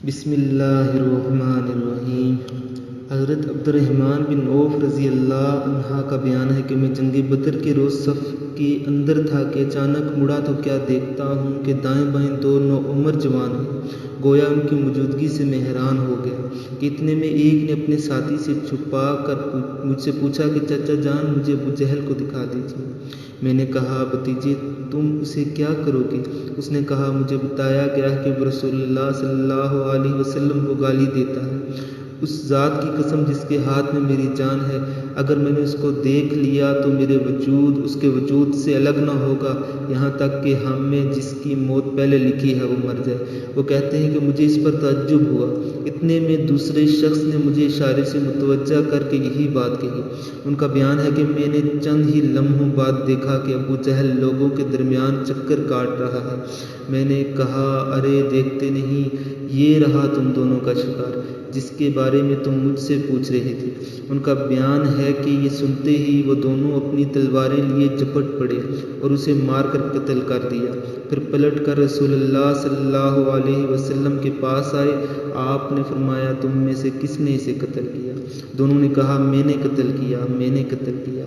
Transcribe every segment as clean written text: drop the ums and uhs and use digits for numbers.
بسم اللہ الرحمن الرحیم۔ حضرت عبد الرحمن بن عوف رضی اللہ عنہ کا بیان ہے کہ میں جنگ بدر کے روز صف کے اندر تھا کہ اچانک مڑا تو کیا دیکھتا ہوں کہ دائیں بائیں دو نوعمر جوان ہیں۔ گویا ان کی موجودگی سے میں حیران ہو گیا کہ اتنے میں ایک نے اپنے ساتھی سے چھپا کر مجھ سے پوچھا کہ چچا جان مجھے ابو جہل کو دکھا دیجیے۔ میں نے کہا بھتیجے تم اسے کیا کرو گے؟ اس نے کہا مجھے بتایا گیا ہے کہ وہ رسول اللہ صلی اللہ علیہ وسلم کو گالی دیتا ہے۔ اس ذات کی قسم جس کے ہاتھ میں میری جان ہے، اگر میں نے اس کو دیکھ لیا تو میرے وجود اس کے وجود سے الگ نہ ہوگا یہاں تک کہ ہم میں جس کی موت پہلے لکھی ہے وہ مر جائے۔ وہ کہتے ہیں کہ مجھے اس پر تعجب ہوا۔ اتنے میں دوسرے شخص نے مجھے اشارے سے متوجہ کر کے یہی بات کہی۔ ان کا بیان ہے کہ میں نے چند ہی لمحوں بعد دیکھا کہ ابو جہل لوگوں کے درمیان چکر کاٹ رہا ہے۔ میں نے کہا ارے دیکھتے نہیں، یہ رہا تم دونوں کا شکار جس کے بارے میں تم مجھ سے پوچھ رہے تھے۔ ان کا بیان ہے کہ یہ سنتے ہی وہ دونوں اپنی تلواریں لیے جھپٹ پڑے اور اسے مار کر قتل کر دیا۔ پھر پلٹ کر رسول اللہ صلی اللہ علیہ وسلم کے پاس آئے۔ آپ نے فرمایا تم میں سے کس نے اسے قتل کیا؟ دونوں نے کہا میں نے قتل کیا، میں نے قتل کیا۔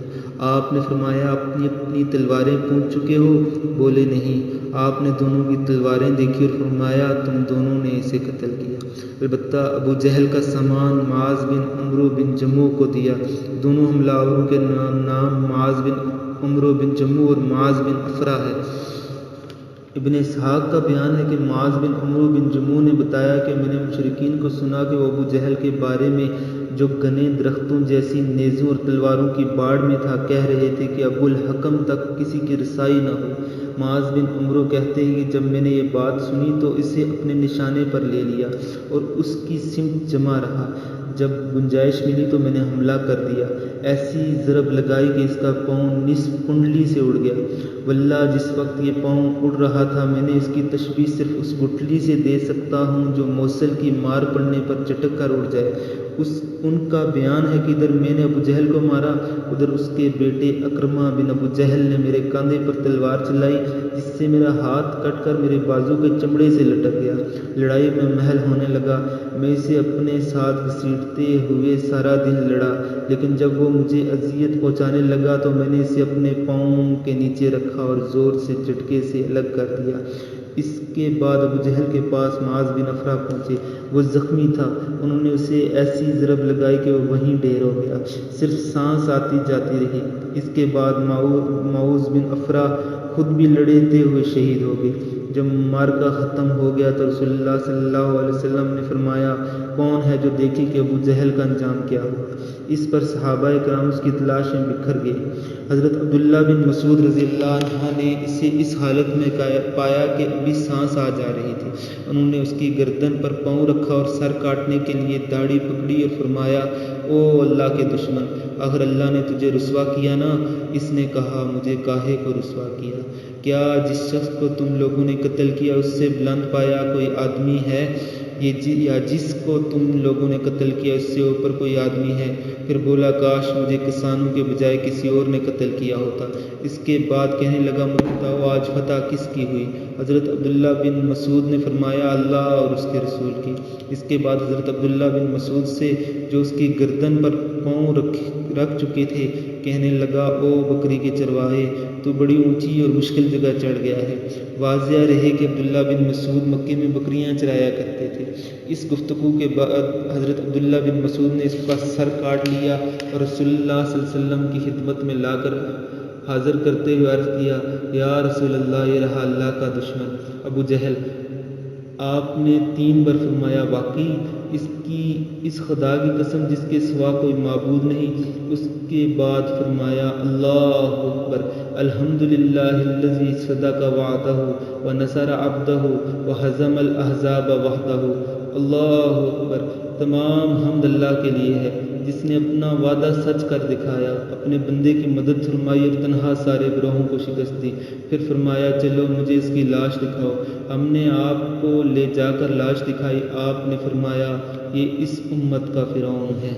آپ نے فرمایا اپنی اپنی تلواریں پونچھ چکے ہو؟ بولے نہیں۔ آپ نے دونوں کی تلواریں دیکھی اور فرمایا تم دونوں نے اسے قتل کیا۔ البتہ ابو جہل کا سامان معاذ بن عمرو بن جموع کو دیا۔ دونوں حملہ آوروں کے نام معاذ بن عمرو بن جموع اور معاذ بن افرا ہے۔ ابن اسحاق کا بیان ہے کہ معاذ بن عمرو بن جموع نے بتایا کہ میں نے مشرکین کو سنا کہ وہ ابو جہل کے بارے میں جو گنے درختوں جیسی نیزوں اور تلواروں کی باڑ میں تھا کہہ رہے تھے کہ ابو الحکم تک کسی کی رسائی نہ ہو۔ معاذ بن عمرو کہتے ہیں کہ جب میں نے یہ بات سنی تو اسے اپنے نشانے پر لے لیا اور اس کی سمت جمع رہا۔ جب گنجائش ملی تو میں نے حملہ کر دیا، ایسی ضرب لگائی کہ اس کا پاؤں نصف کنڈلی سے اڑ گیا۔ واللہ جس وقت یہ پاؤں اڑ رہا تھا میں نے اس کی تشبیہ صرف اس گٹھلی سے دے سکتا ہوں جو موصل کی مار پڑنے پر چٹک کر اڑ جائے۔ ان کا بیان ہے کہ ادھر میں نے ابو جہل کو مارا، ادھر اس کے بیٹے اکرمہ بن ابو جہل نے میرے کاندھے پر تلوار چلائی جس سے میرا ہاتھ کٹ کر میرے بازو کے چمڑے سے لٹک گیا۔ لڑائی میں محل ہونے لگا۔ میں اسے اپنے ساتھ گھسیٹتے ہوئے سارا دن لڑا، لیکن جب وہ مجھے اذیت پہنچانے لگا تو میں نے اسے اپنے پاؤں کے نیچے رکھا اور زور سے جھٹکے سے الگ کر دیا۔ اس کے بعد ابو جہل کے پاس معاذ بن افرا پہنچے۔ وہ زخمی تھا۔ انہوں نے اسے ایسی ضرب لگائی کہ وہ وہیں ڈھیر ہو گیا، صرف سانس آتی جاتی رہی۔ اس کے بعد معاذ بن افرا خود بھی لڑتے ہوئے شہید ہو گئے۔ جب معرکہ ختم ہو گیا تو رسول اللہ صلی اللہ علیہ وسلم نے فرمایا کون ہے جو دیکھے کہ ابو جہل کا انجام کیا ہوا؟ اس پر صحابہ کرام اس کی تلاش میں بکھر گئے۔ حضرت عبداللہ بن مسعود رضی اللہ عنہ نے اسے اس حالت میں پایا کہ ابھی سانس آ جا رہی تھی۔ انہوں نے اس کی گردن پر پاؤں رکھا اور سر کاٹنے کے لیے داڑھی پکڑی اور فرمایا او اللہ کے دشمن، اگر اللہ نے تجھے رسوا کیا نا؟ اس نے کہا مجھے کاہے کو رسوا کیا؟ کیا جس شخص کو تم لوگوں نے قتل کیا اس سے بلند پایا کوئی آدمی ہے؟ یا جس کو تم لوگوں نے قتل کیا اس سے اوپر کوئی آدمی ہے؟ پھر بولا کاش مجھے کسانوں کے بجائے کسی اور نے قتل کیا ہوتا۔ اس کے بعد کہنے لگا بتاؤ آج فتح کس کی ہوئی؟ حضرت عبداللہ بن مسعود نے فرمایا اللہ اور اس کے رسول کی۔ اس کے بعد حضرت عبداللہ بن مسعود سے جو اس کی گردن پر پاؤں رکھ چکے تھے کہنے لگا او بکری کے چرواہے، تو بڑی اونچی اور مشکل جگہ چڑھ گیا ہے۔ واضح رہے کہ عبداللہ بن مسعود مکے میں بکریاں چرایا کرتے تھے۔ اس گفتگو کے بعد حضرت عبداللہ بن مسعود نے اس کا سر کاٹ لیا اور رسول اللہ صلی اللہ علیہ وسلم کی خدمت میں لا کر حاضر کرتے ہوئے عرض کیا یا رسول اللہ یہ رہا اللہ کا دشمن ابو جہل۔ آپ نے 3 بار فرمایا واقعی؟ اس خدا کی قسم جس کے سوا کوئی معبود نہیں۔ اس کے بعد فرمایا اللہ اکبر، الحمدللہ الذی صدق وعدہ ونصر عبدہ وہزم الاحزاب وحدہ۔ اللہ اکبر، تمام حمد اللہ کے لیے ہے جس نے اپنا وعدہ سچ کر دکھایا، اپنے بندے کی مدد فرمائی اور تنہا سارے گروہوں کو شکست دی۔ پھر فرمایا چلو مجھے اس کی لاش دکھاؤ۔ ہم نے آپ کو لے جا کر لاش دکھائی۔ آپ نے فرمایا یہ اس امت کا فرعون ہے۔